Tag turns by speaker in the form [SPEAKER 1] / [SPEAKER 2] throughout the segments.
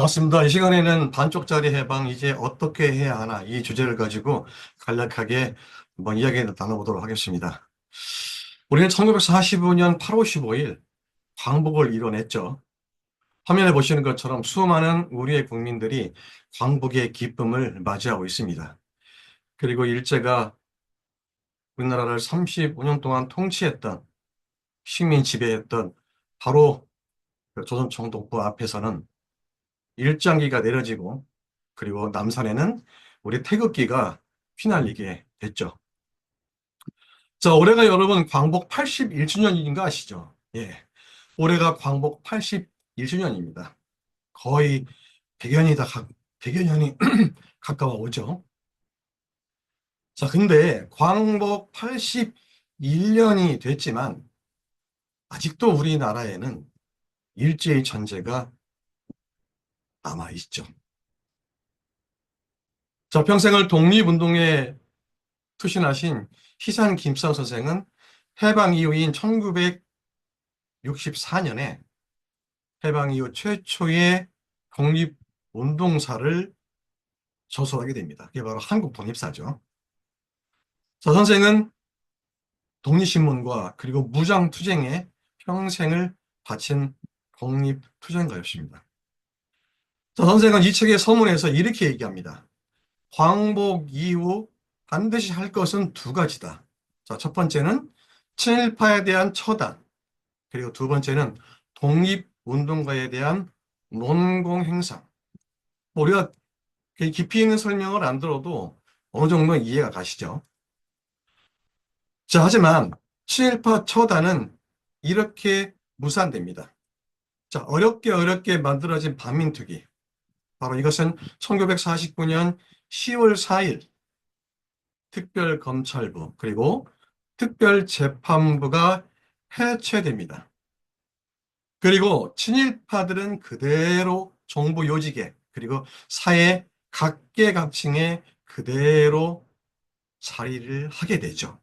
[SPEAKER 1] 반갑습니다. 이 시간에는 반쪽짜리 해방 이제 어떻게 해야 하나 이 주제를 가지고 간략하게 한번 이야기 나눠보도록 하겠습니다. 우리는 1945년 8월 15일 광복을 이뤄냈죠. 화면에 보시는 것처럼 수많은 우리의 국민들이 광복의 기쁨을 맞이하고 있습니다. 그리고 일제가 우리나라를 35년 동안 통치했던 식민 지배했던 바로 그 조선총독부 앞에서는 일장기가 내려지고 그리고 남산에는 우리 태극기가 휘날리게 됐죠. 자, 올해가 여러분 광복 81주년인 거 아시죠? 예. 올해가 광복 81주년입니다. 거의 100여 년이 가까워 오죠. 자, 근데 광복 81년이 됐지만 아직도 우리나라에는 일제의 전제가 남아 있죠. 자, 평생을 독립운동에 투신하신 희산 김수환 선생은 해방 이후인 1964년에 해방 이후 최초의 독립운동사를 저술하게 됩니다. 그게 바로 한국 독립사죠. 자, 선생은 독립신문과 그리고 무장투쟁에 평생을 바친 독립투쟁가였습니다. 자, 선생은 이 책의 서문에서 이렇게 얘기합니다. 광복 이후 반드시 할 것은 두 가지다. 자, 첫 번째는 친일파에 대한 처단, 그리고 두 번째는 독립운동가에 대한 논공행상. 우리가 깊이 있는 설명을 안 들어도 어느 정도 이해가 가시죠? 자, 하지만 친일파 처단은 이렇게 무산됩니다. 자, 어렵게 만들어진 반민특위. 바로 이것은 1949년 10월 4일 특별검찰부 그리고 특별재판부가 해체됩니다. 그리고 친일파들은 그대로 정부 요직에 그리고 사회 각계각층에 그대로 자리를 하게 되죠.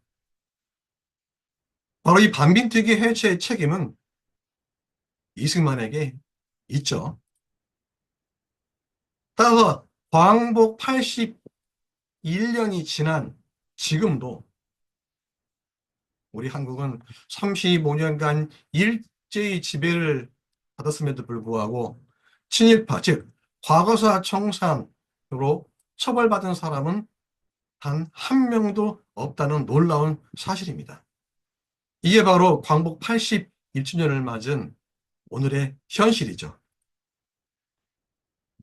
[SPEAKER 1] 바로 이 반민특위 해체의 책임은 이승만에게 있죠. 따라서 광복 81년이 지난 지금도 우리 한국은 35년간 일제의 지배를 받았음에도 불구하고 친일파, 즉 과거사 청산으로 처벌받은 사람은 단 한 명도 없다는 놀라운 사실입니다. 이게 바로 광복 81주년을 맞은 오늘의 현실이죠.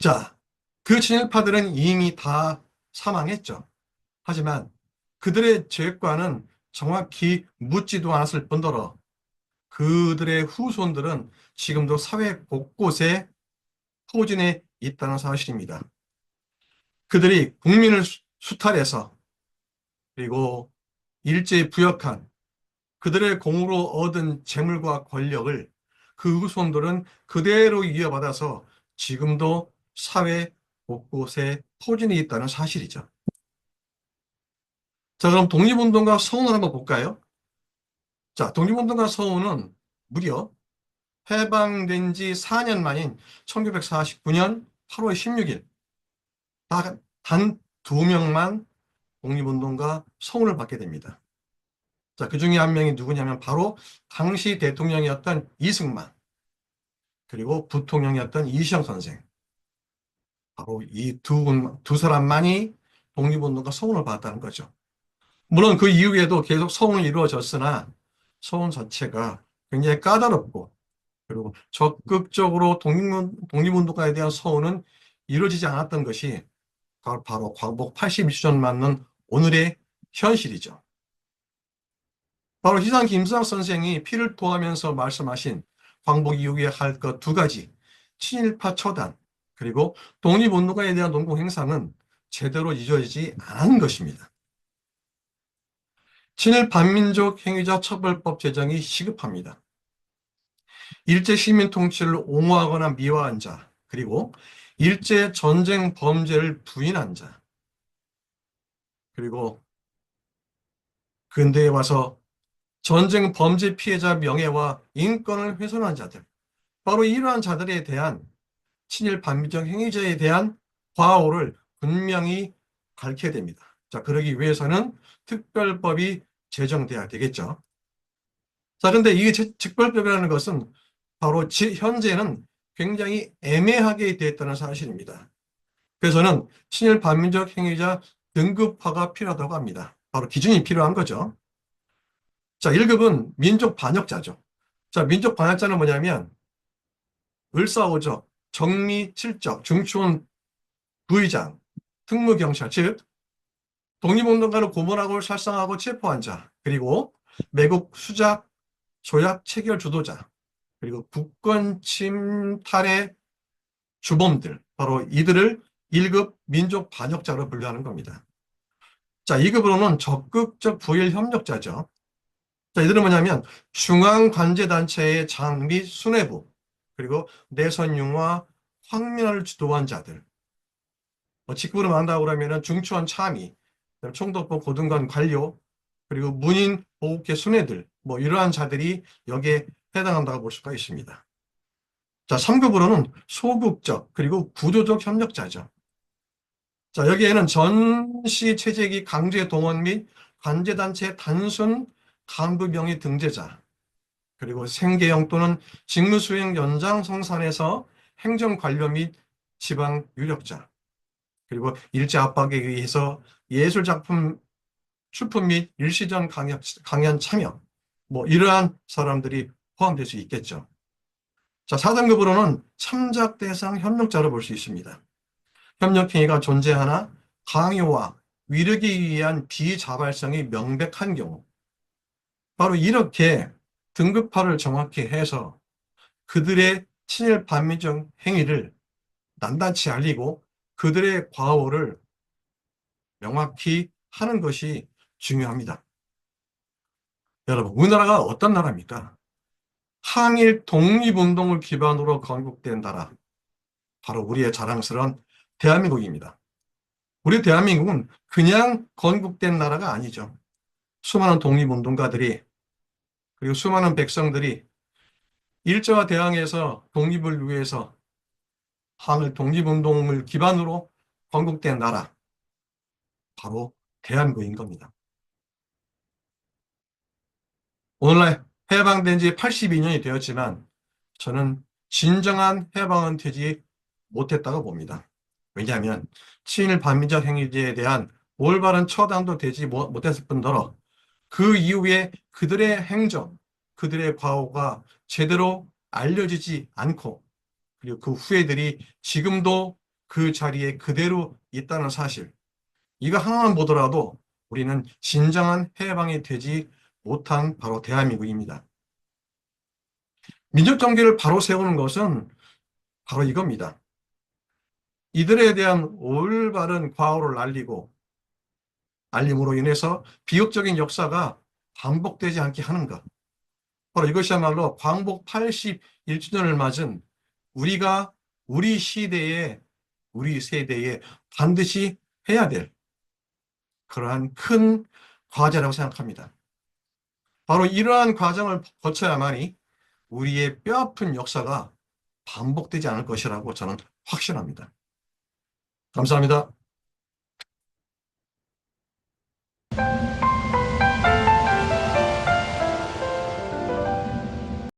[SPEAKER 1] 자, 그 친일파들은 이미 다 사망했죠. 하지만 그들의 죄과는 정확히 묻지도 않았을 뿐더러 그들의 후손들은 지금도 사회 곳곳에 포진해 있다는 사실입니다. 그들이 국민을 수탈해서 그리고 일제에 부역한 그들의 공으로 얻은 재물과 권력을 그 후손들은 그대로 이어받아서 지금도 사회 곳곳에 포진해 있다는 사실이죠. 자, 그럼 독립운동가 서훈을 한번 볼까요? 자, 독립운동가 서훈은 무려 해방된 지 4년 만인 1949년 8월 16일 단 2명만 독립운동가 서훈을 받게 됩니다. 자, 그 중에 한 명이 누구냐면 바로 당시 대통령이었던 이승만 그리고 부통령이었던 이시영 선생, 바로 이 두 사람만이 독립운동가 서훈을 받았다는 거죠. 물론 그 이후에도 계속 서훈이 이루어졌으나 서훈 자체가 굉장히 까다롭고 그리고 적극적으로 독립운동가에 대한 서훈은 이루어지지 않았던 것이 바로 광복 82주년 맞는 오늘의 현실이죠. 바로 희상 김수학 선생이 피를 토하면서 말씀하신 광복 이후에 할 것 두 가지, 친일파 처단 그리고 독립운동가에 대한 논공행상은 제대로 이루어지지 않은 것입니다. 친일 반민족 행위자 처벌법 제정이 시급합니다. 일제 시민 통치를 옹호하거나 미화한 자, 그리고 일제 전쟁 범죄를 부인한 자, 그리고 근대에 와서 전쟁 범죄 피해자 명예와 인권을 훼손한 자들, 바로 이러한 자들에 대한 친일 반민족 행위자에 대한 과오를 분명히 밝혀야 됩니다. 자, 그러기 위해서는 특별법이 제정돼야 되겠죠. 자, 근데 이게 특별법이라는 것은 바로 현재는 굉장히 애매하게 되었다는 사실입니다. 그래서는 친일 반민족 행위자 등급화가 필요하다고 합니다. 바로 기준이 필요한 거죠. 자, 1급은 민족 반역자죠. 자, 민족 반역자는 뭐냐면 을사오적, 정미 칠적, 중추원 부의장, 특무경찰, 즉 독립운동가를 고문하고 살상하고 체포한 자, 그리고 매국 수작, 조약 체결 주도자, 그리고 국권 침탈의 주범들, 바로 이들을 1급 민족 반역자로 분류하는 겁니다. 자, 2급으로는 적극적 부일 협력자죠. 자, 이들은 뭐냐면 중앙관제단체의 장 및 수뇌부, 그리고 내선융화 황멸을 주도한 자들, 직급으로 말한다고 그러면 중추원 참의, 총독부 고등관 관료, 그리고 문인 보국계 순회들, 이러한 자들이 여기에 해당한다고 볼 수가 있습니다. 자, 3급으로는 소극적 그리고 구조적 협력자죠. 자, 여기에는 전시 체제기 강제 동원 및 관제단체 단순 간부 명의 등재자, 그리고 생계형 또는 직무수행 연장 성산에서 행정관료 및 지방 유력자, 그리고 일제 압박에 의해서 예술작품 출품 및 일시전 강연 참여, 이러한 사람들이 포함될 수 있겠죠. 자, 4등급으로는 참작 대상 협력자로 볼 수 있습니다. 협력행위가 존재하나 강요와 위력에 의한 비자발성이 명백한 경우, 바로 이렇게 등급화를 정확히 해서 그들의 친일 반민족 행위를 낱낱이 알리고 그들의 과오를 명확히 하는 것이 중요합니다. 여러분, 우리나라가 어떤 나라입니까? 항일 독립운동을 기반으로 건국된 나라, 바로 우리의 자랑스러운 대한민국입니다. 우리 대한민국은 그냥 건국된 나라가 아니죠. 수많은 독립운동가들이, 그리고 수많은 백성들이 일제와 대항해서 독립을 위해서 항일 독립운동을 기반으로 건국된 나라, 바로 대한민국인 겁니다. 오늘날 해방된 지 82년이 되었지만 저는 진정한 해방은 되지 못했다고 봅니다. 왜냐하면 친일 반민족 행위에 대한 올바른 처단도 되지 못했을 뿐더러 그 이후에 그들의 행적, 그들의 과오가 제대로 알려지지 않고, 그리고 그 후예들이 지금도 그 자리에 그대로 있다는 사실, 이거 하나만 보더라도 우리는 진정한 해방이 되지 못한 바로 대한민국입니다. 민족정계를 바로 세우는 것은 바로 이겁니다. 이들에 대한 올바른 과오를 알림으로 인해서 비극적인 역사가 반복되지 않게 하는 것. 바로 이것이야말로 광복 81주년을 맞은 우리가 우리 세대에 반드시 해야 될 그러한 큰 과제라고 생각합니다. 바로 이러한 과정을 거쳐야만이 우리의 뼈아픈 역사가 반복되지 않을 것이라고 저는 확신합니다. 감사합니다.